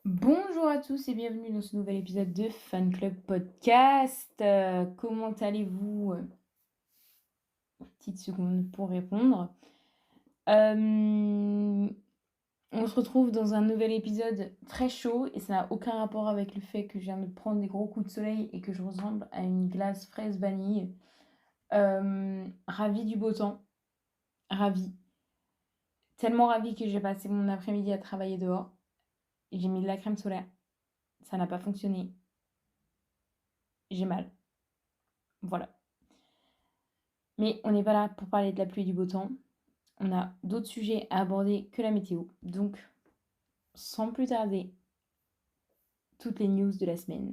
Bonjour à tous et bienvenue dans ce nouvel épisode de Fan Club Podcast. Comment allez-vous? Petite seconde pour répondre. Euh, on se retrouve dans un nouvel épisode très chaud et ça n'a aucun rapport avec le fait que je viens de prendre des gros coups de soleil et que je ressemble à une glace fraise vanille. Ravie du beau temps, ravie. Tellement ravie que j'ai passé mon après-midi à travailler dehors. J'ai mis de la crème solaire. Ça n'a pas fonctionné. J'ai mal. Voilà. Mais on n'est pas là pour parler de la pluie et du beau temps. On a d'autres sujets à aborder que la météo. Donc, sans plus tarder, toutes les news de la semaine.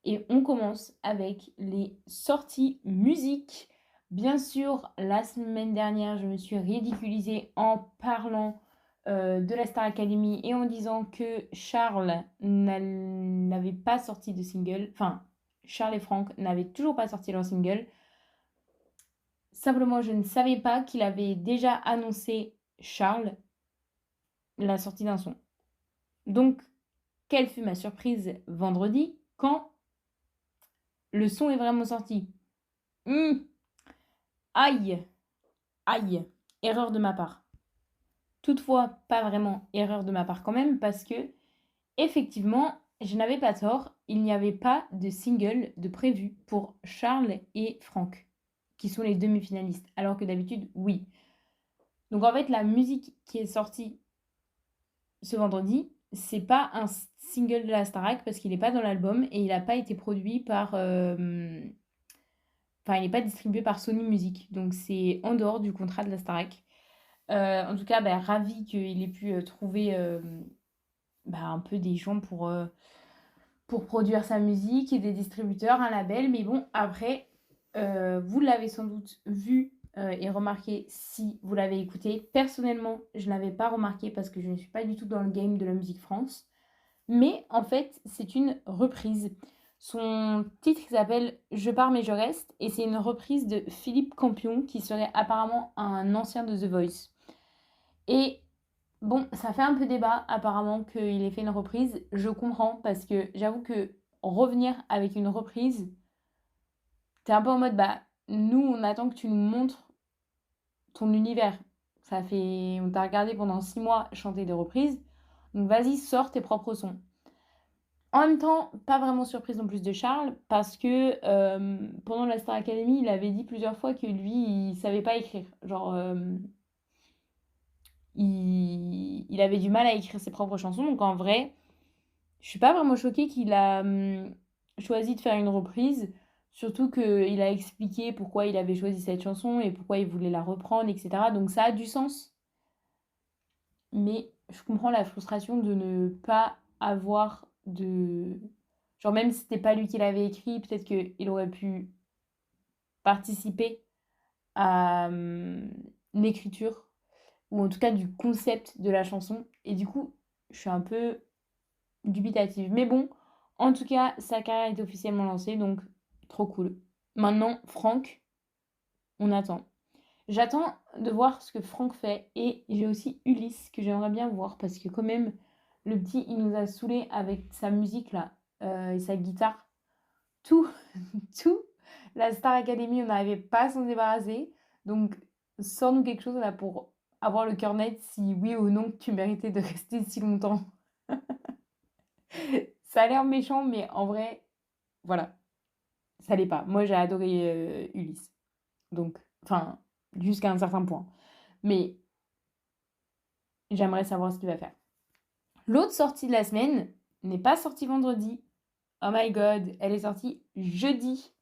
Et on commence avec les sorties musique. Bien sûr, la semaine dernière, je me suis ridiculisée en parlant de la Star Academy et en disant que Charles n'avait pas sorti de single. Enfin, Charles et Franck n'avaient toujours pas sorti leur single. Simplement, je ne savais pas qu'il avait déjà annoncé, Charles, la sortie d'un son. Donc, quelle fut ma surprise vendredi quand le son est vraiment sorti. Hum, Aïe, aïe, erreur de ma part. Toutefois, pas vraiment erreur de ma part quand même, parce que, effectivement, je n'avais pas tort, il n'y avait pas de single de prévu pour Charles et Franck, qui sont les demi-finalistes, alors que d'habitude, oui. Donc en fait, la musique qui est sortie ce vendredi, c'est pas un single de la Starac parce qu'il n'est pas dans l'album et il n'a pas été produit par. Enfin, il n'est pas distribué par Sony Music. Donc c'est en dehors du contrat de la Starac. En tout cas, bah, ravi qu'il ait pu trouver bah, un peu des gens pour produire sa musique et des distributeurs, un label. Mais bon, après, vous l'avez sans doute vu et remarqué si vous l'avez écouté. Personnellement, je ne l'avais pas remarqué parce que je ne suis pas du tout dans le game de la musique France. Mais en fait, c'est une reprise. Son titre s'appelle Je pars mais je reste et c'est une reprise de Philippe Campion qui serait apparemment un ancien de The Voice. Et bon, ça fait un peu débat apparemment qu'il ait fait une reprise. Je comprends parce que j'avoue que revenir avec une reprise, t'es un peu en mode bah nous on attend que tu nous montres ton univers. On t'a regardé pendant 6 mois chanter des reprises. Donc vas-y, sors tes propres sons. En même temps, pas vraiment surprise non plus de Charles, parce que pendant la Star Academy, il avait dit plusieurs fois que lui, il savait pas écrire. Genre, il avait du mal à écrire ses propres chansons. Donc en vrai, je suis pas vraiment choquée qu'il a choisi de faire une reprise. Surtout qu'il a expliqué pourquoi il avait choisi cette chanson et pourquoi il voulait la reprendre, etc. Donc ça a du sens. Mais je comprends la frustration de ne pas avoir de... Genre même si c'était pas lui qui l'avait écrit, peut-être qu'il aurait pu participer à l'écriture, ou en tout cas du concept de la chanson. Et du coup, je suis un peu dubitative. Mais bon, en tout cas, sa carrière est officiellement lancée, donc trop cool. Maintenant, Franck, on attend. J'attends de voir ce que Franck fait et j'ai aussi Ulysse que j'aimerais bien voir parce que quand même le petit il nous a saoulés avec sa musique là et sa guitare. Tout, tout, la Star Academy on n'arrivait pas à s'en débarrasser. Donc sors-nous quelque chose là pour avoir le cœur net si oui ou non tu méritais de rester si longtemps. Ça a l'air méchant mais en vrai voilà, ça l'est pas. Moi j'ai adoré Ulysse. Donc, enfin, jusqu'à un certain point. Mais j'aimerais savoir ce qu'il va faire. L'autre sortie de la semaine n'est pas sortie vendredi. Oh my god, elle est sortie jeudi.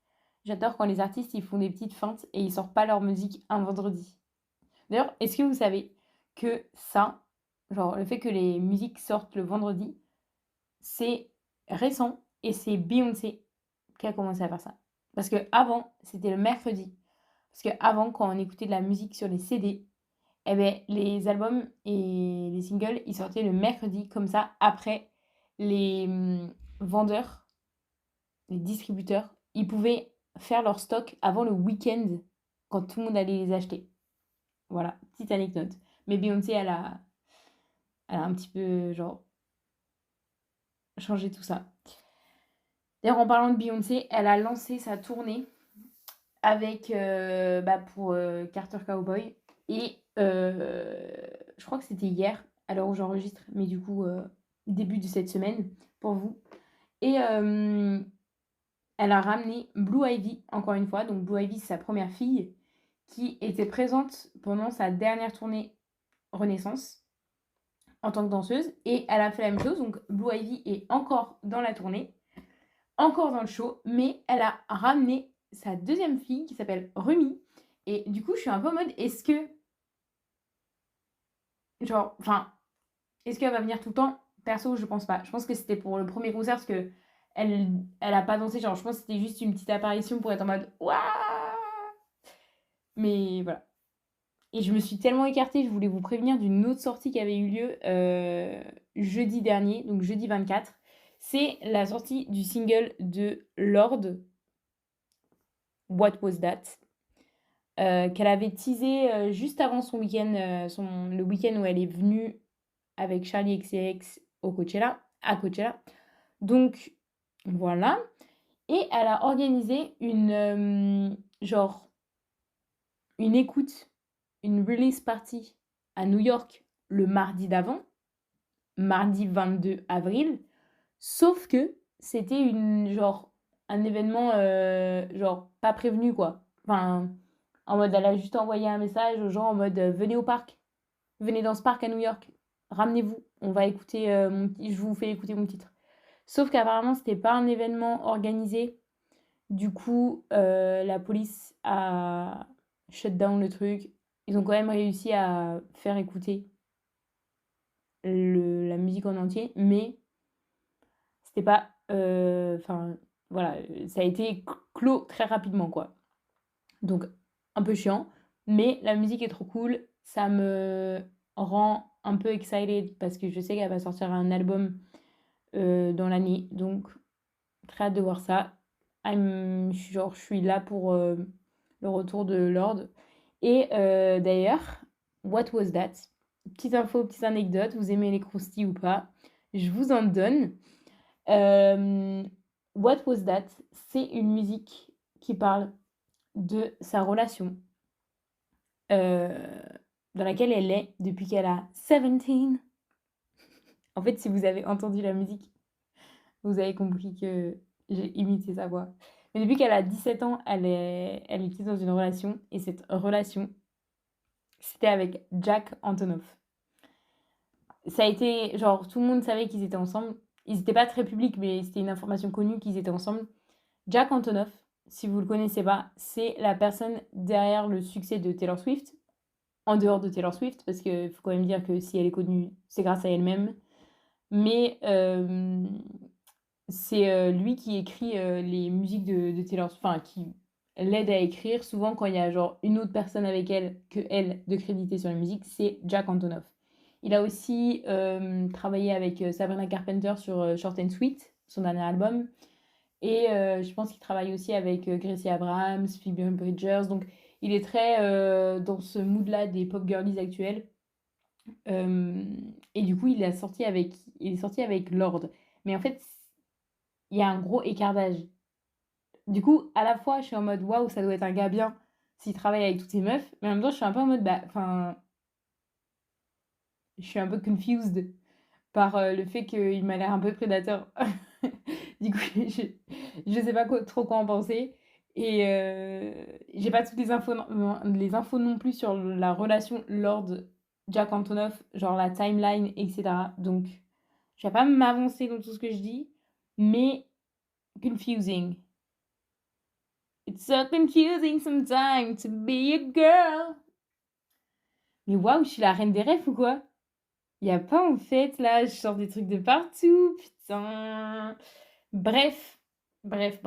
J'adore quand les artistes ils font des petites feintes et ils sortent pas leur musique un vendredi. D'ailleurs, est-ce que vous savez que ça, genre le fait que les musiques sortent le vendredi, c'est récent et c'est Beyoncé qui a commencé à faire ça. Parce que avant, c'était le mercredi. Parce que avant, quand on écoutait de la musique sur les CD, eh ben, les albums et les singles, ils sortaient le mercredi, comme ça, après, les vendeurs, les distributeurs, ils pouvaient faire leur stock avant le week-end, quand tout le monde allait les acheter. Voilà, petite anecdote. Mais Beyoncé, elle a un petit peu, genre, changer tout ça. D'ailleurs, en parlant de Beyoncé, elle a lancé sa tournée avec, pour Carter Cowboy. Et je crois que c'était hier, à l'heure où j'enregistre, mais du coup, début de cette semaine pour vous. Et elle a ramené Blue Ivy, encore une fois. Donc, Blue Ivy, c'est sa première fille qui était présente pendant sa dernière tournée Renaissance en tant que danseuse. Et elle a fait la même chose. Donc, Blue Ivy est encore dans la tournée, encore dans le show, mais elle a ramené sa deuxième fille qui s'appelle Rumi. Et du coup, je suis un peu en mode, est-ce que, genre, enfin, est-ce qu'elle va venir tout le temps? Perso, je pense pas. Je pense que c'était pour le premier concert parce que elle a pas dansé. Genre, je pense que c'était juste une petite apparition pour être en mode, waouh! Mais voilà. Et je me suis tellement écartée, je voulais vous prévenir d'une autre sortie qui avait eu lieu jeudi dernier, donc jeudi 24. C'est la sortie du single de Lorde, What Was That, qu'elle avait teasé juste avant son week-end, le week-end où elle est venue avec Charlie XCX au Coachella, à Coachella. Donc voilà. Et elle a organisé une écoute, une release party à New York le mardi d'avant, mardi 22 avril. Sauf que c'était un événement pas prévenu quoi. Enfin, en mode elle a juste envoyé un message aux gens en mode venez au parc, venez dans ce parc à New York, ramenez-vous, on va écouter je vous fais écouter mon titre. Sauf qu'apparemment c'était pas un événement organisé. Du coup, la police a shut down le truc. Ils ont quand même réussi à faire écouter la musique en entier, mais c'était pas. Enfin, voilà, ça a été clos très rapidement, quoi. Donc, un peu chiant, mais la musique est trop cool. Ça me rend un peu excited parce que je sais qu'elle va sortir un album dans l'année. Donc, très hâte de voir ça. Je suis là pour le retour de Lord. Et d'ailleurs, What Was That? Petite info, petite anecdote. Vous aimez les croustilles ou pas? Je vous en donne. What Was That? C'est une musique qui parle de sa relation euh, dans laquelle elle est depuis qu'elle a 17. En fait, si vous avez entendu la musique, vous avez compris que j'ai imité sa voix. Mais depuis qu'elle a 17 ans, elle était dans une relation. Et cette relation, c'était avec Jack Antonoff. Ça a été, genre, tout le monde savait qu'ils étaient ensemble. Ils n'étaient pas très publics, mais c'était une information connue qu'ils étaient ensemble. Jack Antonoff, si vous le connaissez pas, c'est la personne derrière le succès de Taylor Swift, en dehors de Taylor Swift, parce qu'il faut quand même dire que si elle est connue, c'est grâce à elle-même. Mais c'est lui qui écrit les musiques de Taylor Swift, enfin qui l'aide à écrire. Souvent, quand il y a genre une autre personne avec elle que elle de créditer sur la musique, c'est Jack Antonoff. Il a aussi travaillé avec Sabrina Carpenter sur Short and Sweet, son dernier album. Et je pense qu'il travaille aussi avec Gracie Abrams, Phoebe Bridgers. Donc, il est très dans ce mood-là des pop girlies actuelles. Euh, et du coup, il est sorti avec Lorde. Mais en fait, il y a un gros écart d'âge. Du coup, à la fois, je suis en mode waouh, ça doit être un gars bien s'il travaille avec toutes ces meufs. Mais en même temps, je suis un peu en mode bah, enfin, je suis un peu confused par le fait qu'il m'a l'air un peu prédateur. Du coup, je sais pas trop quoi en penser. Et j'ai pas toutes les infos non plus sur la relation Lord Jack Antonoff, genre la timeline, etc. Donc, je vais pas m'avancer dans tout ce que je dis, mais confusing. It's so confusing sometimes to be a girl. Mais waouh, je suis la reine des rêves ou quoi? Y a pas en fait, là, je sors des trucs de partout, putain. Bref, bref.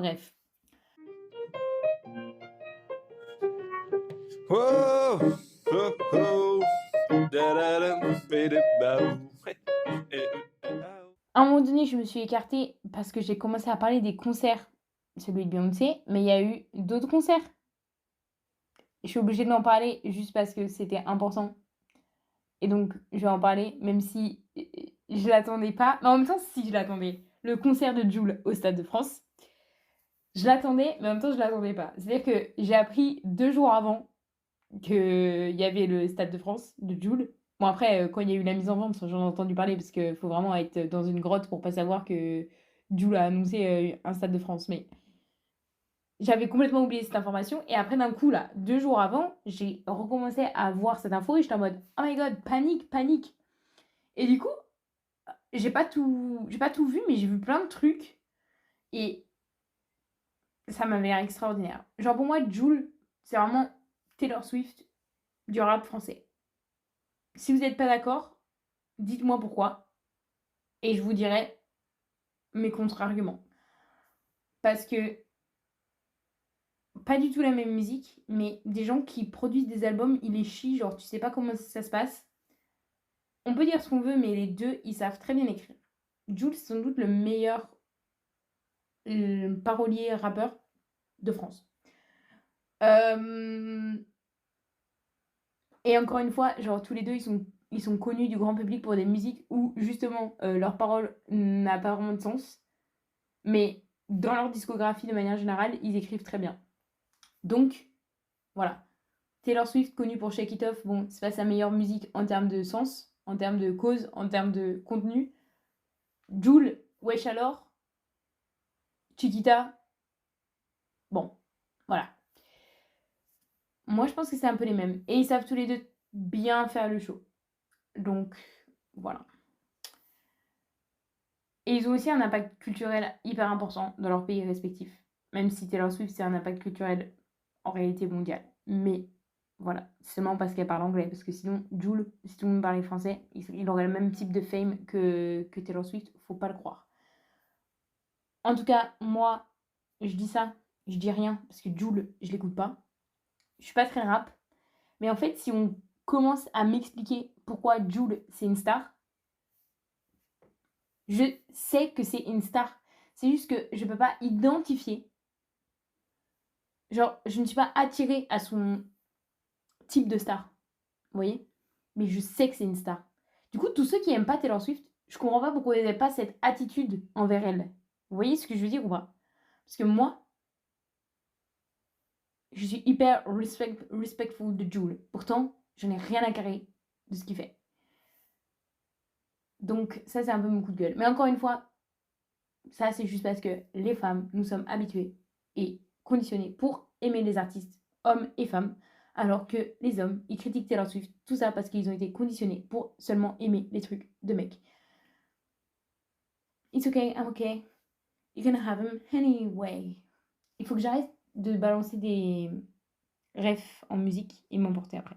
Whoa, oh, oh, da-da-dum, bidi-bow. À un moment donné, je me suis écartée parce que j'ai commencé à parler des concerts, celui de Beyoncé, mais il y a eu d'autres concerts. Je suis obligée d'en parler juste parce que c'était important. Et donc, je vais en parler, même si je l'attendais pas. Mais en même temps, si je l'attendais. le concert de Jul au Stade de France. Je l'attendais, mais en même temps, je l'attendais pas. C'est-à-dire que j'ai appris 2 jours avant qu'il y avait le Stade de France de Jul. Bon, après, quand il y a eu la mise en vente, j'en ai entendu parler parce qu'il faut vraiment être dans une grotte pour pas savoir que Jul a annoncé un Stade de France. Mais j'avais complètement oublié cette information. Et après, d'un coup, là, 2 jours avant, j'ai recommencé à voir cette info et j'étais en mode oh my god, panique, panique. Et du coup, j'ai pas tout vu, mais j'ai vu plein de trucs. Et ça m'avait l'air extraordinaire. Genre, pour moi, Jul, c'est vraiment Taylor Swift du rap français. Si vous n'êtes pas d'accord, dites-moi pourquoi. Et je vous dirai mes contre-arguments. Parce que pas du tout la même musique, mais des gens qui produisent des albums, ils les chient, genre tu sais pas comment ça se passe. On peut dire ce qu'on veut, mais les deux, ils savent très bien écrire. Jul, c'est sans doute le meilleur parolier rappeur de France. Et encore une fois, genre tous les deux, ils sont connus du grand public pour des musiques où justement leur parole n'a pas vraiment de sens. Mais dans leur discographie, de manière générale, ils écrivent très bien. Donc, voilà. Taylor Swift, connue pour Shake It Off, bon, c'est pas sa meilleure musique en termes de sens, en termes de cause, en termes de contenu. Jul, Wesh alors, Chiquita, bon, voilà. Moi, je pense que c'est un peu les mêmes. Et ils savent tous les deux bien faire le show. Donc, voilà. Et ils ont aussi un impact culturel hyper important dans leurs pays respectifs. Même si Taylor Swift, c'est un impact culturel en réalité mondial. Mais voilà, c'est seulement parce qu'elle parle anglais. Parce que sinon, Jul, si tout le monde parlait français, il aurait le même type de fame que Taylor Swift. Faut pas le croire. En tout cas, moi, je dis ça, je dis rien. Parce que Jul, je l'écoute pas. Je suis pas très rap. Mais en fait, si on commence à m'expliquer pourquoi Jul, c'est une star, je sais que c'est une star. C'est juste que je peux pas identifier. Genre, je ne suis pas attirée à son type de star. Vous voyez? Mais je sais que c'est une star. Du coup, tous ceux qui aiment pas Taylor Swift, je comprends pas pourquoi ils n'avaient pas cette attitude envers elle. Vous voyez ce que je veux dire ou pas? Parce que moi, je suis hyper respectful de Jul. Pourtant, je n'ai rien à carrer de ce qu'il fait. Donc ça, c'est un peu mon coup de gueule. Mais encore une fois, ça, c'est juste parce que les femmes, nous sommes habituées et conditionnés pour aimer les artistes, hommes et femmes, alors que les hommes, ils critiquent Taylor Swift, tout ça parce qu'ils ont été conditionnés pour seulement aimer les trucs de mecs. It's okay, I'm okay. You're gonna have him anyway. Il faut que j'arrête de balancer des refs en musique et m'emporter après.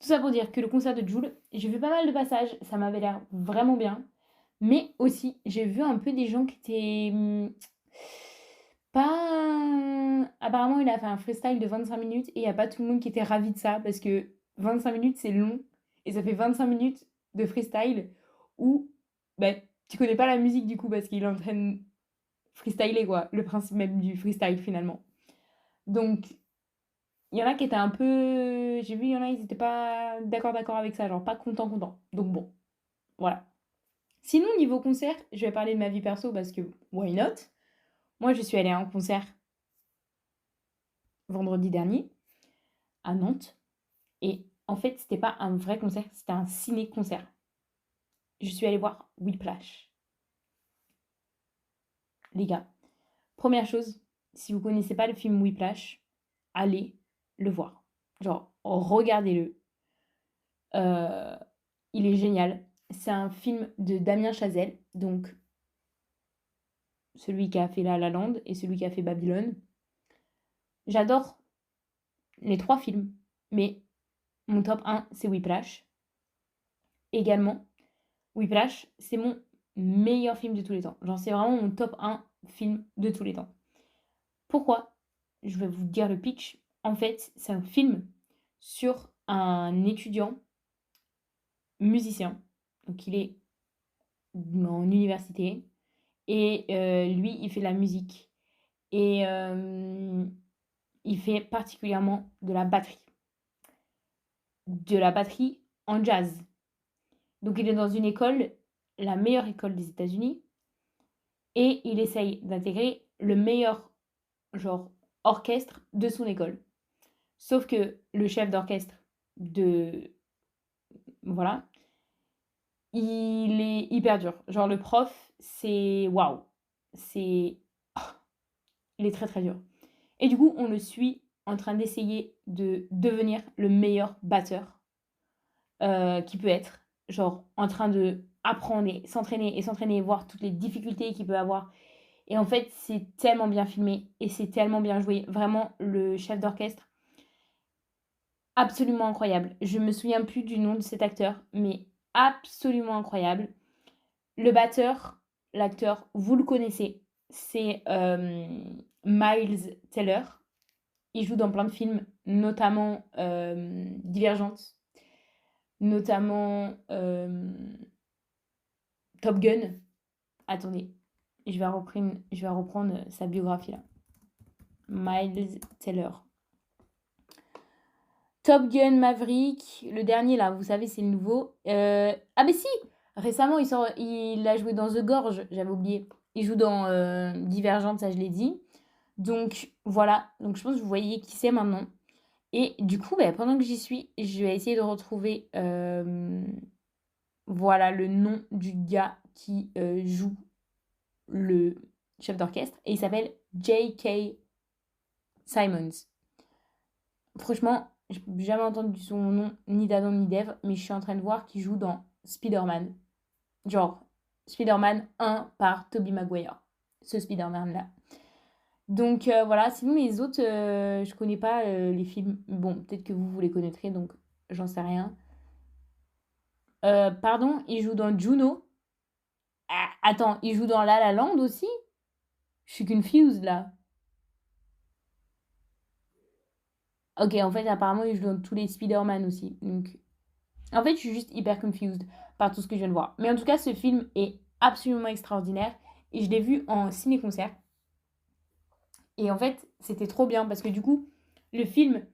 Tout ça pour dire que le concert de Jul, j'ai vu pas mal de passages, ça m'avait l'air vraiment bien. Mais aussi, j'ai vu un peu des gens qui étaient pas. Apparemment, il a fait un freestyle de 25 minutes et il n'y a pas tout le monde qui était ravi de ça parce que 25 minutes, c'est long. Et ça fait 25 minutes de freestyle où bah, tu connais pas la musique du coup parce qu'il est en train de freestyler, quoi. Le principe même du freestyle finalement. Donc, il y en a qui étaient un peu. J'ai vu, il y en a, ils étaient pas d'accord avec ça, genre pas content. Donc, bon, voilà. Sinon, niveau concert, je vais parler de ma vie perso parce que why not? Moi, je suis allée à un concert vendredi dernier à Nantes. Et en fait, c'était pas un vrai concert, c'était un ciné-concert. Je suis allée voir Whiplash. Les gars, première chose, si vous connaissez pas le film Whiplash, allez le voir. Genre, regardez-le. Il est génial. C'est un film de Damien Chazelle, donc celui qui a fait La La Land et celui qui a fait Babylone. J'adore les 3 films, mais mon top 1, c'est Whiplash. Également, Whiplash, c'est mon meilleur film de tous les temps. Genre, c'est vraiment mon top 1 film de tous les temps. Pourquoi? Je vais vous dire le pitch. En fait, c'est un film sur un étudiant musicien. Donc, il est en université. Et lui, il fait de la musique. Et il fait particulièrement de la batterie. De la batterie en jazz. Donc, il est dans une école, la meilleure école des États-Unis. et il essaye d'intégrer le meilleur genre orchestre de son école. Sauf que le chef d'orchestre de voilà, il est hyper dur. Genre le prof, c'est waouh, c'est il est très très dur. Et du coup, on le suit en train d'essayer de devenir le meilleur batteur qui peut être. Genre en train de apprendre et s'entraîner et voir toutes les difficultés qu'il peut avoir. Et en fait, c'est tellement bien filmé et c'est tellement bien joué. Vraiment, le chef d'orchestre, absolument incroyable. Je me souviens plus du nom de cet acteur, mais absolument incroyable. Le batteur, l'acteur, vous le connaissez, c'est Miles Teller. Il joue dans plein de films, notamment Divergente, notamment Top Gun. Attendez, je vais reprendre sa biographie là. Miles Teller. Top Gun Maverick, le dernier là, vous savez, c'est le nouveau. Ah, mais si! Récemment, il a joué dans The Gorge, j'avais oublié. Il joue dans Divergente, ça je l'ai dit. Donc voilà, donc je pense que vous voyez qui c'est maintenant. Et du coup, bah, pendant que j'y suis, je vais essayer de retrouver voilà le nom du gars qui joue le chef d'orchestre. Et il s'appelle J.K. Simons. Franchement, je n'ai jamais entendu son nom, ni d'Adam ni d'Ève, mais je suis en train de voir qu'il joue dans Spider-Man. Genre, Spider-Man 1 par Tobey Maguire. Ce Spider-Man-là. Donc voilà, sinon les autres, je connais pas les films. Bon, peut-être que vous les connaîtrez, donc j'en sais rien. Pardon, il joue dans Juno. Ah, attends, il joue dans La La Land aussi? Je suis confused là. Ok, en fait, apparemment, il joue dans tous les Spider-Man aussi. Donc, en fait, je suis juste hyper confused par tout ce que je viens de voir. Mais en tout cas, ce film est absolument extraordinaire. Et je l'ai vu en ciné-concert. Et en fait, c'était trop bien parce que du coup, le film,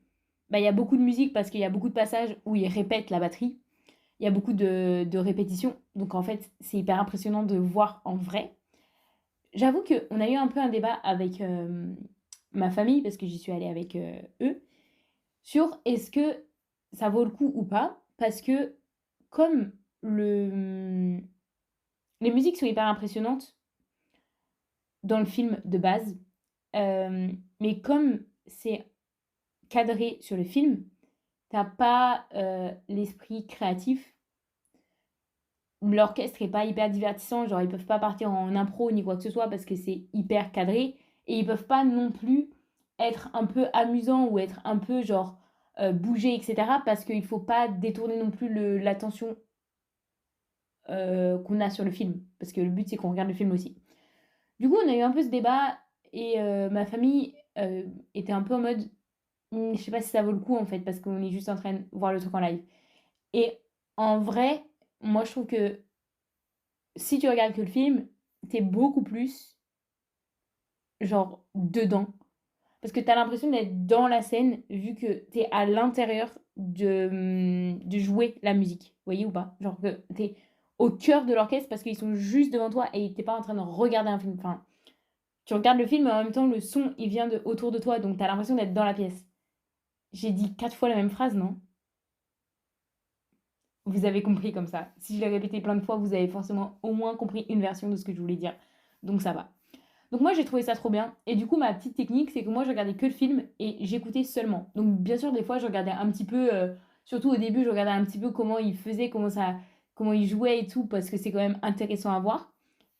bah, il y a beaucoup de musique parce qu'il y a beaucoup de passages où il répète la batterie. Il y a beaucoup de répétitions. Donc en fait, c'est hyper impressionnant de voir en vrai. J'avoue qu'on a eu un peu un débat avec ma famille, parce que j'y suis allée avec eux, sur est-ce que ça vaut le coup ou pas. Parce que comme le, les musiques sont hyper impressionnantes dans le film de base, mais comme c'est cadré sur le film, t'as pas l'esprit créatif. L'orchestre est pas hyper divertissant, genre ils peuvent pas partir en impro ni quoi que ce soit parce que c'est hyper cadré et ils peuvent pas non plus être un peu amusants ou être un peu genre bouger etc parce qu'il faut pas détourner non plus l'attention qu'on a sur le film parce que le but c'est qu'on regarde le film aussi. Du coup on a eu un peu ce débat et ma famille était un peu en mode je sais pas si ça vaut le coup en fait parce qu'on est juste en train de voir le truc en live. Et en vrai, moi je trouve que si tu regardes que le film, t'es beaucoup plus, genre, dedans. Parce que t'as l'impression d'être dans la scène, vu que t'es à l'intérieur de jouer la musique. Vous voyez ou pas? Genre que t'es au cœur de l'orchestre parce qu'ils sont juste devant toi et t'es pas en train de regarder un film. Enfin, tu regardes le film, mais en même temps, le son, il vient de autour de toi, donc t'as l'impression d'être dans la pièce. J'ai dit 4 fois la même phrase, non? Vous avez compris comme ça. Si je l'ai répété plein de fois, vous avez forcément au moins compris une version de ce que je voulais dire. Donc ça va. Donc moi j'ai trouvé ça trop bien. Et du coup ma petite technique c'est que moi je regardais que le film et j'écoutais seulement. Donc bien sûr des fois je regardais un petit peu, surtout au début je regardais un petit peu comment il faisait, comment il jouait et tout parce que c'est quand même intéressant à voir.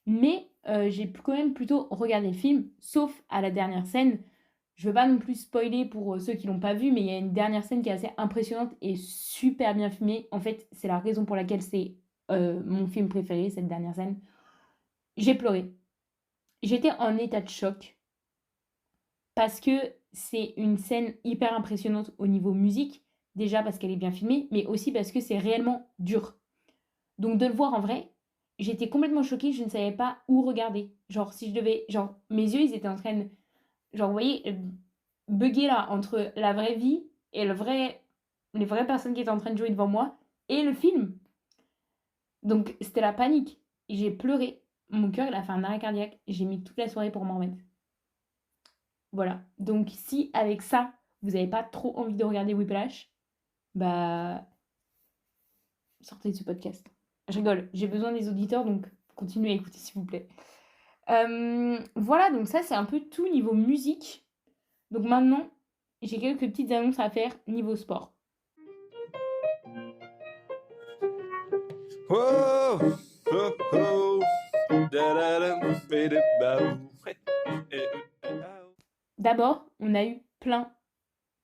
Mais j'ai quand même plutôt regardé le film, sauf à la dernière scène. Je veux pas non plus spoiler pour ceux qui l'ont pas vu, mais il y a une dernière scène qui est assez impressionnante et super bien filmée. En fait c'est la raison pour laquelle c'est mon film préféré, cette dernière scène. J'ai pleuré. J'étais en état de choc parce que c'est une scène hyper impressionnante au niveau musique, déjà parce qu'elle est bien filmée, mais aussi parce que c'est réellement dur. Donc de le voir en vrai, j'étais complètement choquée, je ne savais pas où regarder. Genre si je devais, genre mes yeux ils étaient en train de, genre vous voyez, bugger là entre la vraie vie et les vraies personnes qui étaient en train de jouer devant moi et le film. Donc c'était la panique. J'ai pleuré. mon cœur, il a fait un arrêt cardiaque. J'ai mis toute la soirée pour m'en remettre. Voilà. Donc, si avec ça, vous n'avez pas trop envie de regarder Whiplash, bah, sortez de ce podcast. Je rigole, j'ai besoin des auditeurs, donc continuez à écouter, s'il vous plaît. Voilà, donc ça, c'est un peu tout niveau musique. Donc maintenant, j'ai quelques petites annonces à faire niveau sport. Oh, oh, oh. Da-da-dum, ba-da-ba-oo. D'abord, on a eu plein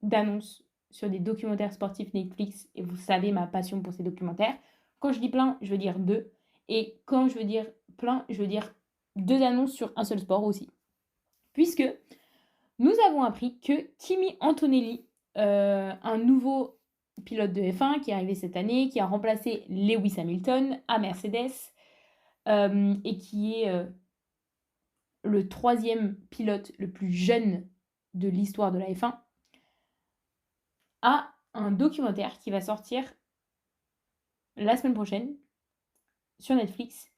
d'annonces sur des documentaires sportifs Netflix, et vous savez ma passion pour ces documentaires. Quand je dis plein, je veux dire 2. Et quand je veux dire plein, je veux dire 2 annonces sur un seul sport aussi. Puisque nous avons appris que Kimi Antonelli, un nouveau pilote de F1 qui est arrivé cette année, qui a remplacé Lewis Hamilton à Mercedes, et qui est le 3e pilote le plus jeune de l'histoire de la F1, a un documentaire qui va sortir la semaine prochaine sur Netflix,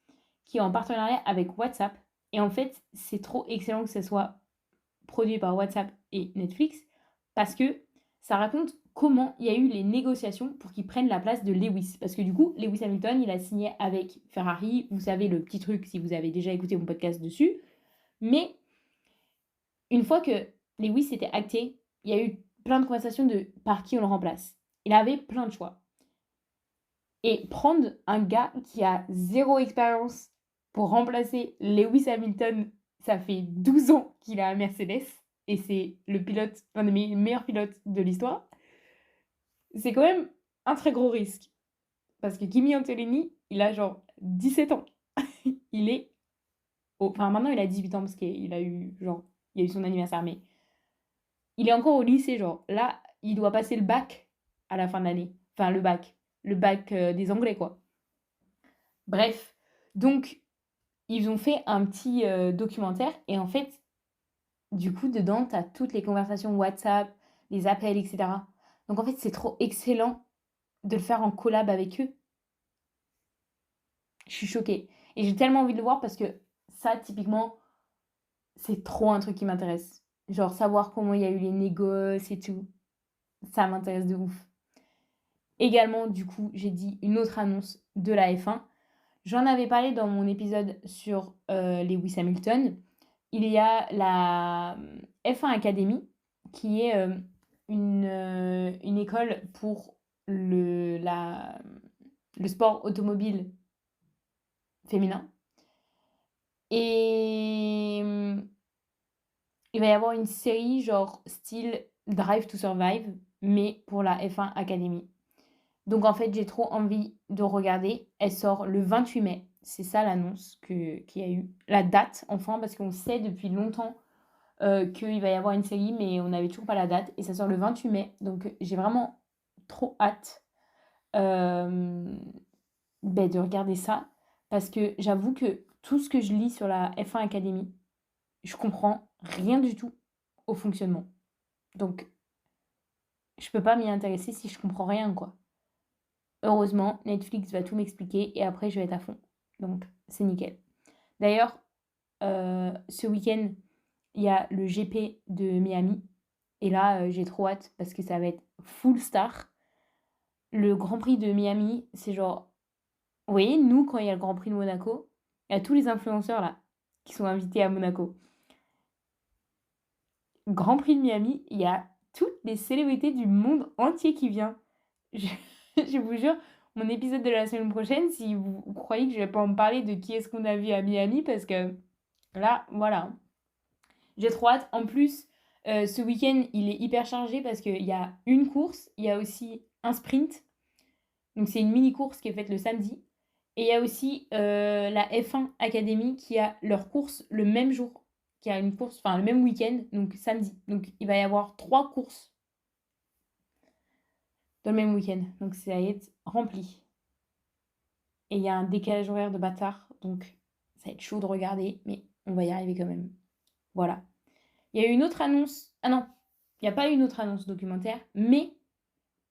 qui est en partenariat avec WhatsApp. Et en fait, c'est trop excellent que ce soit produit par WhatsApp et Netflix, parce que ça raconte comment il y a eu les négociations pour qu'ils prennent la place de Lewis. Parce que du coup, Lewis Hamilton, il a signé avec Ferrari, vous savez le petit truc si vous avez déjà écouté mon podcast dessus. Mais une fois que Lewis était acté, il y a eu plein de conversations de par qui on le remplace. Il avait plein de choix. Et prendre un gars qui a 0 expérience pour remplacer Lewis Hamilton, ça fait 12 ans qu'il est à Mercedes, et c'est le pilote, un des meilleurs pilotes de l'histoire, c'est quand même un très gros risque. Parce que Kimi Antonelli, il a genre 17 ans. Il est... Enfin, maintenant, il a 18 ans parce qu'il a eu, genre, il y a eu son anniversaire, mais il est encore au lycée, genre. Là, il doit passer le bac à la fin de l'année. Enfin, le bac. Le bac des Anglais, quoi. Bref. Donc, ils ont fait un petit documentaire. Et en fait, du coup, dedans, t'as toutes les conversations WhatsApp, les appels, etc. Donc, en fait, c'est trop excellent de le faire en collab avec eux. Je suis choquée. Et j'ai tellement envie de le voir parce que ça, typiquement, c'est trop un truc qui m'intéresse. Genre, savoir comment il y a eu les négoces et tout. Ça m'intéresse de ouf. Également, du coup, j'ai dit une autre annonce de la F1. J'en avais parlé dans mon épisode sur Lewis Hamilton. Il y a la F1 Academy, qui est une école pour le sport automobile féminin. Et il va y avoir une série genre style Drive to Survive, mais pour la F1 Academy. Donc en fait, j'ai trop envie de regarder. Elle sort le 28 mai. C'est ça l'annonce qu'il y a eu. La date, enfin, parce qu'on sait depuis longtemps qu'il va y avoir une série, mais on n'avait toujours pas la date. Et ça sort le 28 mai. Donc j'ai vraiment trop hâte de regarder ça. Parce que j'avoue que tout ce que je lis sur la F1 Academy, je comprends rien du tout au fonctionnement. Donc, je peux pas m'y intéresser si je comprends rien, quoi. Heureusement, Netflix va tout m'expliquer et après, je vais être à fond. Donc, c'est nickel. D'ailleurs, ce week-end, il y a le GP de Miami. Et là, j'ai trop hâte parce que ça va être full star. Le Grand Prix de Miami, c'est genre... Vous voyez, nous, quand il y a le Grand Prix de Monaco, il y a tous les influenceurs là qui sont invités à Monaco. Grand Prix de Miami, il y a toutes les célébrités du monde entier qui viennent. Je, je vous jure, mon épisode de la semaine prochaine, si vous croyez que je vais pas en parler de qui est-ce qu'on a vu à Miami, parce que là, voilà. J'ai trop hâte. En plus, ce week-end, il est hyper chargé parce qu'il y a une course, il y a aussi un sprint. Donc c'est une mini-course qui est faite le samedi. Et il y a aussi la F1 Academy qui a leur course le même jour, qui a une course, enfin le même week-end, donc samedi. Donc il va y avoir 3 courses dans le même week-end. Donc ça va être rempli. Et il y a un décalage horaire de bâtard, donc ça va être chaud de regarder, mais on va y arriver quand même. Voilà. Il y a eu une autre annonce. Ah non, il n'y a pas eu une autre annonce documentaire, mais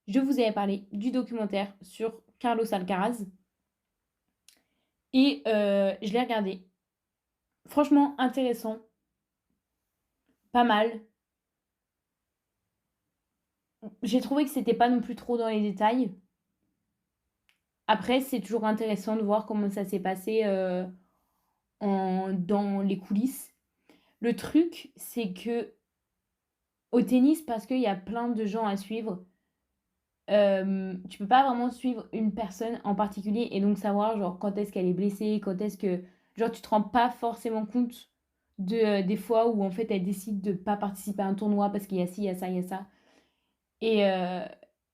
je vous avais parlé du documentaire sur Carlos Alcaraz. Et je l'ai regardé. franchement, intéressant. Pas mal. J'ai trouvé que c'était pas non plus trop dans les détails. Après, c'est toujours intéressant de voir comment ça s'est passé dans les coulisses. Le truc, c'est que au tennis, parce qu'il y a plein de gens à suivre, tu peux pas vraiment suivre une personne en particulier et donc savoir genre quand est-ce qu'elle est blessée, quand est-ce que genre tu te rends pas forcément compte des fois où en fait elle décide de pas participer à un tournoi parce qu'il y a ci, il y a ça, il y a ça. Et, euh,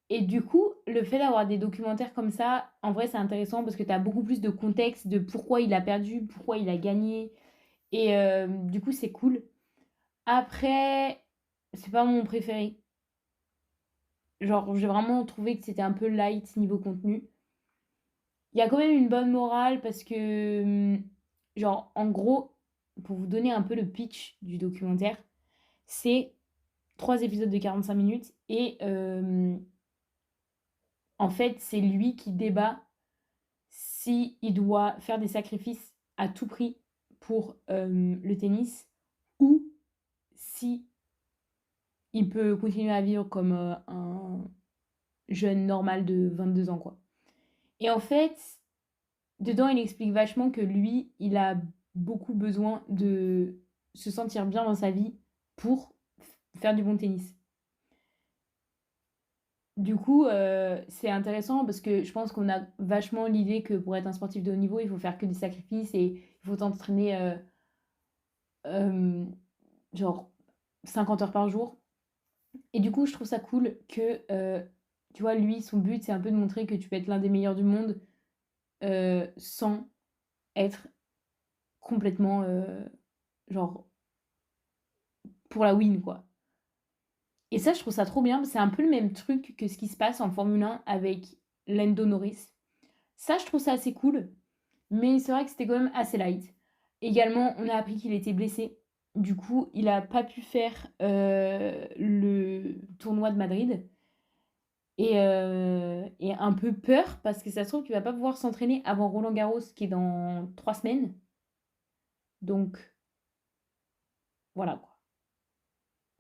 et du coup, le fait d'avoir des documentaires comme ça, en vrai, c'est intéressant parce que tu as beaucoup plus de contexte de pourquoi il a perdu, pourquoi il a gagné. Et du coup, c'est cool. Après, c'est pas mon préféré. Genre, j'ai vraiment trouvé que c'était un peu light niveau contenu. Il y a quand même une bonne morale parce que, genre, en gros, pour vous donner un peu le pitch du documentaire, c'est 3 épisodes de 45 minutes et en fait, c'est lui qui débat si il doit faire des sacrifices à tout prix pour le tennis ou si il peut continuer à vivre comme un jeune normal de 22 ans, quoi. Et en fait, dedans, il explique vachement que lui, il a beaucoup besoin de se sentir bien dans sa vie pour faire du bon tennis. Du coup, c'est intéressant parce que je pense qu'on a vachement l'idée que pour être un sportif de haut niveau, il faut faire que des sacrifices et il faut t'entraîner euh, genre 50 heures par jour. Et du coup, je trouve ça cool que, tu vois, lui, son but, c'est un peu de montrer que tu peux être l'un des meilleurs du monde sans être complètement, genre, pour la win, quoi. Et ça, je trouve ça trop bien. C'est un peu le même truc que ce qui se passe en Formule 1 avec Lando Norris. Ça, je trouve ça assez cool. Mais c'est vrai que c'était quand même assez light. Également, on a appris qu'il était blessé. Du coup, il n'a pas pu faire le tournoi de Madrid. Et un peu peur parce que ça se trouve qu'il va pas pouvoir s'entraîner avant Roland Garros qui est dans 3 semaines. Donc voilà quoi.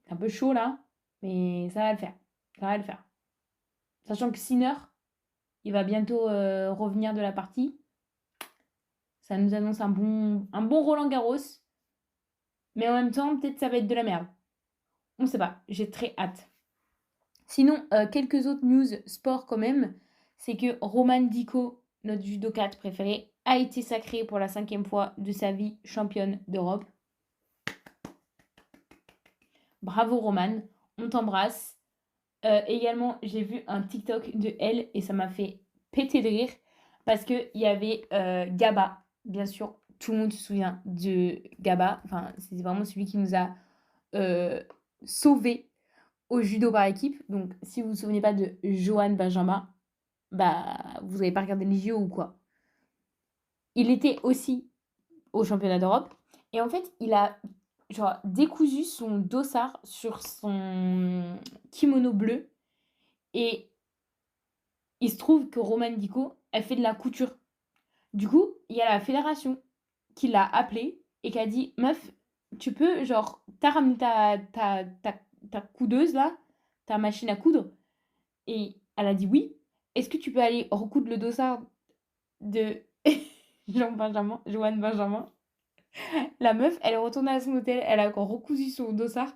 C'est un peu chaud là, mais ça va le faire. Ça va le faire. Sachant que Sinner, il va bientôt revenir de la partie. Ça nous annonce un bon Roland Garros. Mais en même temps, peut-être ça va être de la merde. On sait pas. J'ai très hâte. Sinon, quelques autres news sport quand même. C'est que Roman Dico, notre judokate préféré, a été sacré pour la 5e fois de sa vie championne d'Europe. Bravo Roman, on t'embrasse. Également, j'ai vu un TikTok de elle et ça m'a fait péter de rire parce qu'il y avait Gaba, bien sûr, tout le monde se souvient de Gaba. Enfin, c'est vraiment celui qui nous a sauvés au judo par équipe. Donc, si vous ne vous souvenez pas de Johan Benjamin, bah, vous n'avez pas regardé les JO ou quoi. Il était aussi au championnat d'Europe. Et en fait, il a genre décousu son dossard sur son kimono bleu. Et il se trouve que Roman Dico, elle fait de la couture. Du coup, il y a la fédération qui l'a appelée et qui a dit meuf, tu peux, genre, t'as ramené ta coudeuse là, ta machine à coudre. Et elle a dit oui. Est-ce que tu peux aller recoudre le dossard de Johan Benjamin? La meuf, elle est retournée à son hôtel, elle a encore recousu son dossard,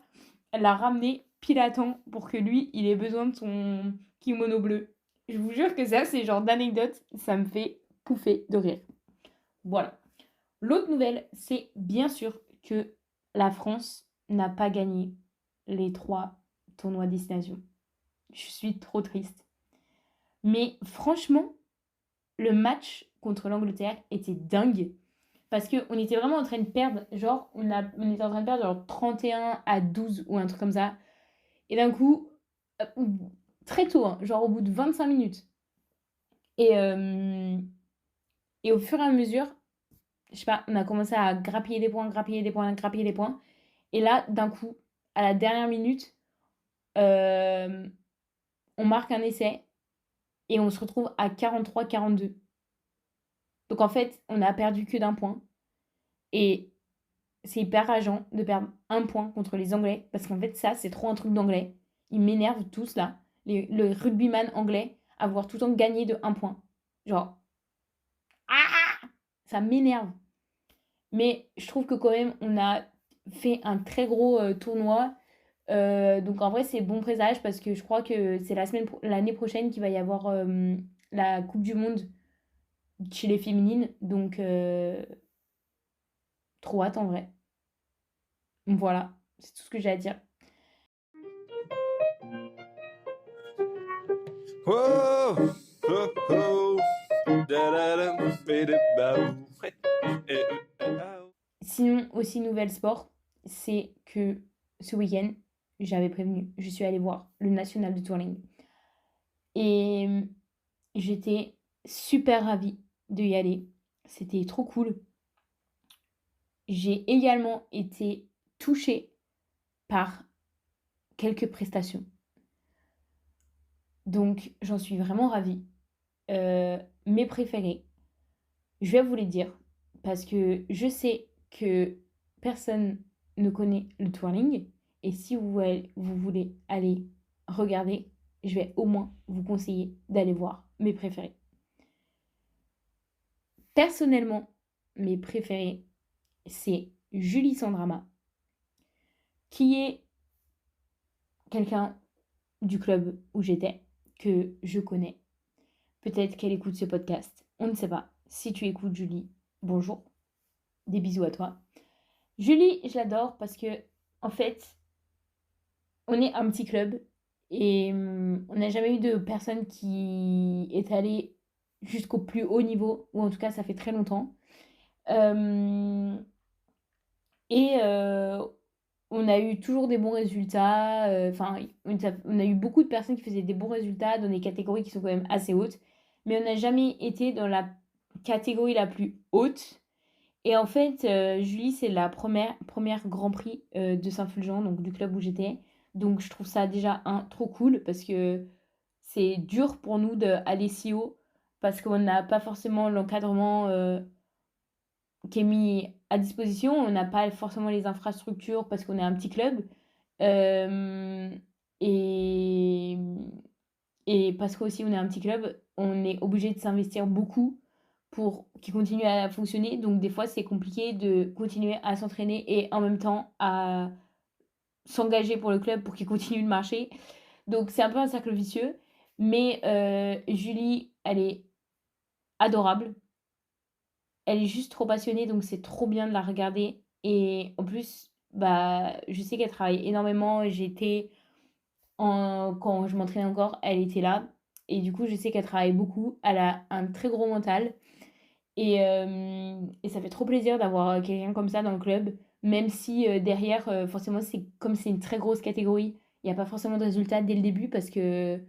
elle l'a ramené pile à temps pour que lui, il ait besoin de son kimono bleu. Je vous jure que ça, c'est le genre d'anecdote, ça me fait pouffer de rire. Voilà. L'autre nouvelle, c'est bien sûr que la France n'a pas gagné les 3 tournois destination. Je suis trop triste. Mais franchement, le match contre l'Angleterre était dingue. Parce qu'on était vraiment en train de perdre, genre, on était en train de perdre genre 31-12 ou un truc comme ça. Et d'un coup, euh, très tôt, hein, genre au bout de 25 minutes. Et, euh, et au fur et à mesure, je sais pas, on a commencé à grappiller des points, grappiller des points, grappiller des points. Et là, d'un coup, à la dernière minute, euh, on marque un essai et on se retrouve à 43-42. Donc en fait, on a perdu que d'un point. Et c'est hyper rageant de perdre un point contre les Anglais, parce qu'en fait, ça, c'est trop un truc d'anglais. Ils m'énervent tous là, le rugbyman anglais, avoir tout le temps gagné de un point. Genre, ah, ça m'énerve. Mais je trouve que quand même, on a fait un très gros tournoi. Donc en vrai, c'est bon présage parce que je crois que c'est l'année prochaine qu'il va y avoir la Coupe du Monde chez les féminines. Donc trop hâte en vrai. Voilà, c'est tout ce que j'ai à dire. Whoa, oh, oh, da-da-dum, bidi-bow. Hey, eh, oh. Sinon, aussi nouvelle sport, c'est que ce week-end, j'avais prévenu, je suis allée voir le national de twirling. Et j'étais super ravie de y aller. C'était trop cool. J'ai également été touchée par quelques prestations. Donc, j'en suis vraiment ravie. Mes préférés, je vais vous les dire parce que je sais que personne ne connaît le twirling. Et si vous voulez aller regarder, je vais au moins vous conseiller d'aller voir mes préférés. Personnellement, mes préférés, c'est Julie Sandrama, qui est quelqu'un du club où j'étais, que je connais. Peut-être qu'elle écoute ce podcast, on ne sait pas. Si tu écoutes Julie, bonjour, des bisous à toi. Julie, je l'adore parce que, en fait, on est un petit club et on n'a jamais eu de personne qui est allée jusqu'au plus haut niveau, ou en tout cas, ça fait très longtemps. Euh, et on a eu toujours des bons résultats. Enfin, on a eu beaucoup de personnes qui faisaient des bons résultats dans des catégories qui sont quand même assez hautes. Mais on n'a jamais été dans la catégorie la plus haute. Et en fait, Julie, c'est la première Grand Prix de Saint-Fulgent, donc du club où j'étais. Donc je trouve ça déjà trop cool parce que c'est dur pour nous d'aller si haut parce qu'on n'a pas forcément l'encadrement qui est mis à disposition. On n'a pas forcément les infrastructures parce qu'on est un petit club. Euh, et, et parce qu'aussi on est un petit club, on est obligé de s'investir beaucoup pour qu'il continue à fonctionner. Donc des fois, c'est compliqué de continuer à s'entraîner et en même temps à s'engager pour le club pour qu'il continue de marcher. Donc c'est un peu un cercle vicieux. Mais Julie, elle est adorable. Elle est juste trop passionnée, donc c'est trop bien de la regarder. Et en plus, bah, je sais qu'elle travaille énormément. Quand je m'entraînais encore, elle était là. Et du coup, je sais qu'elle travaille beaucoup. Elle a un très gros mental. Et ça fait trop plaisir d'avoir quelqu'un comme ça dans le club. Même si derrière, forcément, comme c'est une très grosse catégorie, il n'y a pas forcément de résultats dès le début parce que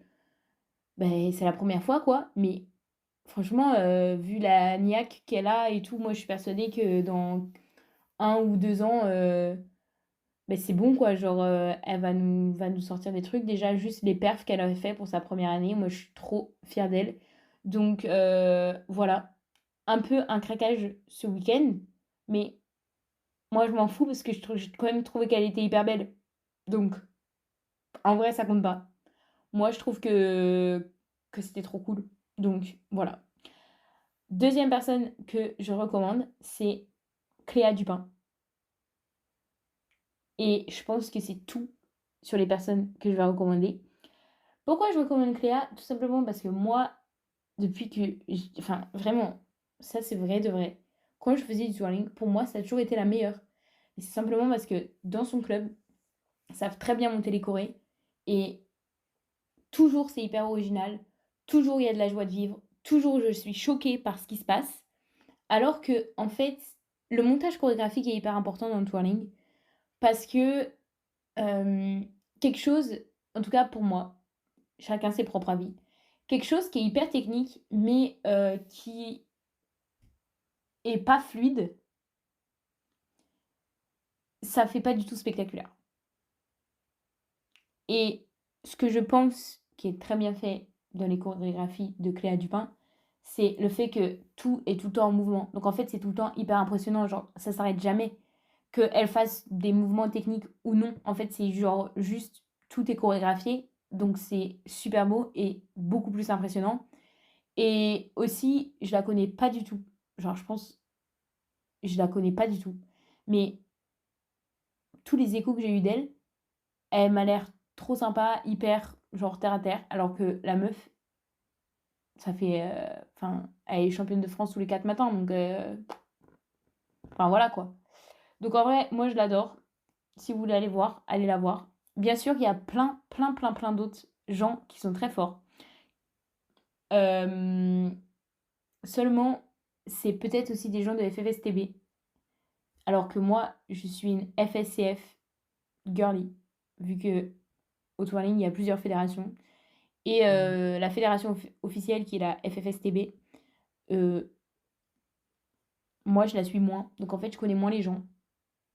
ben, c'est la première fois, quoi. Mais franchement, vu la niaque qu'elle a et tout, moi je suis persuadée que dans 1 ou 2 ans, ben, c'est bon quoi. Genre, elle va nous sortir des trucs. Déjà, juste les perfs qu'elle avait fait pour sa première année, moi je suis trop fière d'elle. Donc voilà, un peu un craquage ce week-end, mais moi je m'en fous parce que j'ai quand même trouvé qu'elle était hyper belle. Donc en vrai, ça compte pas. Moi je trouve que c'était trop cool. Donc voilà. Deuxième personne que je recommande, c'est Cléa Dupin. Et je pense que c'est tout sur les personnes que je vais recommander. Pourquoi je recommande Cléa? Tout simplement parce que moi, depuis que... Enfin, vraiment, ça c'est vrai de vrai. Quand je faisais du twirling, pour moi, ça a toujours été la meilleure. Et c'est simplement parce que dans son club, ils savent très bien monter les chorés. Et toujours, c'est hyper original. Toujours, il y a de la joie de vivre. Toujours, je suis choquée par ce qui se passe. Alors que, en fait, le montage chorégraphique est hyper important dans le twirling. Parce que quelque chose, en tout cas pour moi, chacun ses propres avis, quelque chose qui est hyper technique, mais qui est pas fluide, ça fait pas du tout spectaculaire. Et ce que je pense qui est très bien fait dans les chorégraphies de Cléa Dupin, c'est le fait que tout est tout le temps en mouvement. Donc en fait, c'est tout le temps hyper impressionnant, genre ça s'arrête jamais. qu'elle fasse des mouvements techniques ou non. En fait, c'est genre juste tout est chorégraphié, donc c'est super beau et beaucoup plus impressionnant. Et aussi, je la connais pas du tout. Genre, je pense, je la connais pas du tout. Mais tous les échos que j'ai eu d'elle, elle m'a l'air trop sympa, hyper genre terre à terre, alors que la meuf, ça fait, enfin, elle est championne de France tous les 4 matins, donc, enfin voilà quoi. Donc en vrai, moi je l'adore. Si vous voulez aller voir, allez la voir. Bien sûr qu'il y a plein d'autres gens qui sont très forts. Euh, Seulement, c'est peut-être aussi des gens de FFSTB. Alors que moi, je suis une FSCF girly. Vu que au twirling, il y a plusieurs fédérations. Et la fédération officielle qui est la FFSTB, euh, moi je la suis moins. Donc en fait, je connais moins les gens.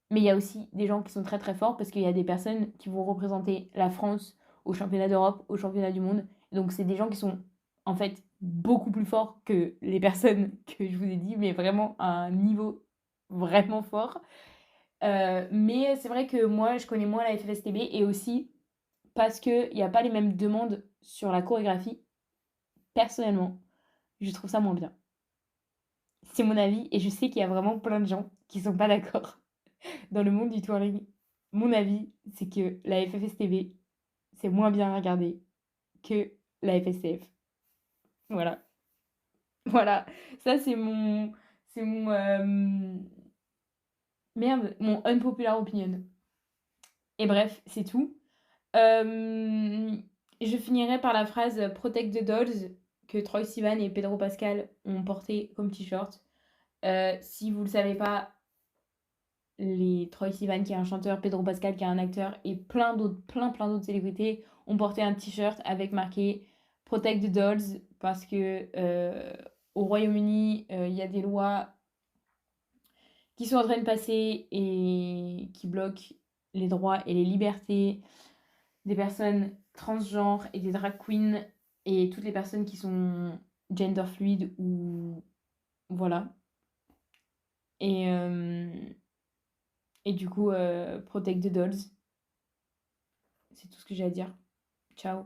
Mais il y a aussi des gens qui sont très très forts parce qu'il y a des personnes qui vont représenter la France au championnat d'Europe, au championnat du monde. Donc c'est des gens qui sont en fait beaucoup plus forts que les personnes que je vous ai dit, mais vraiment à un niveau vraiment fort. Mais c'est vrai que moi je connais moins la FFSTB et aussi parce qu'il n'y a pas les mêmes demandes sur la chorégraphie. Personnellement, je trouve ça moins bien. C'est mon avis et je sais qu'il y a vraiment plein de gens qui sont pas d'accord dans le monde du touring. Mon avis, c'est que la FFSTB, c'est moins bien regardé que la FSTF. Voilà. Voilà. Ça, c'est mon. C'est mon. Merde, mon unpopular opinion. Et bref, c'est tout. Euh, je finirai par la phrase Protect the Dolls que Troye Sivan et Pedro Pascal ont porté comme t-shirt. Si vous le savez pas, les Troye Sivan qui est un chanteur, Pedro Pascal qui est un acteur et plein d'autres célébrités ont porté un t-shirt avec marqué Protect the Dolls parce que au Royaume-Uni, il y a des lois qui sont en train de passer et qui bloquent les droits et les libertés des personnes transgenres et des drag queens et toutes les personnes qui sont gender fluid ou voilà. Et, et du coup, Protect the Dolls. C'est tout ce que j'ai à dire. Ciao.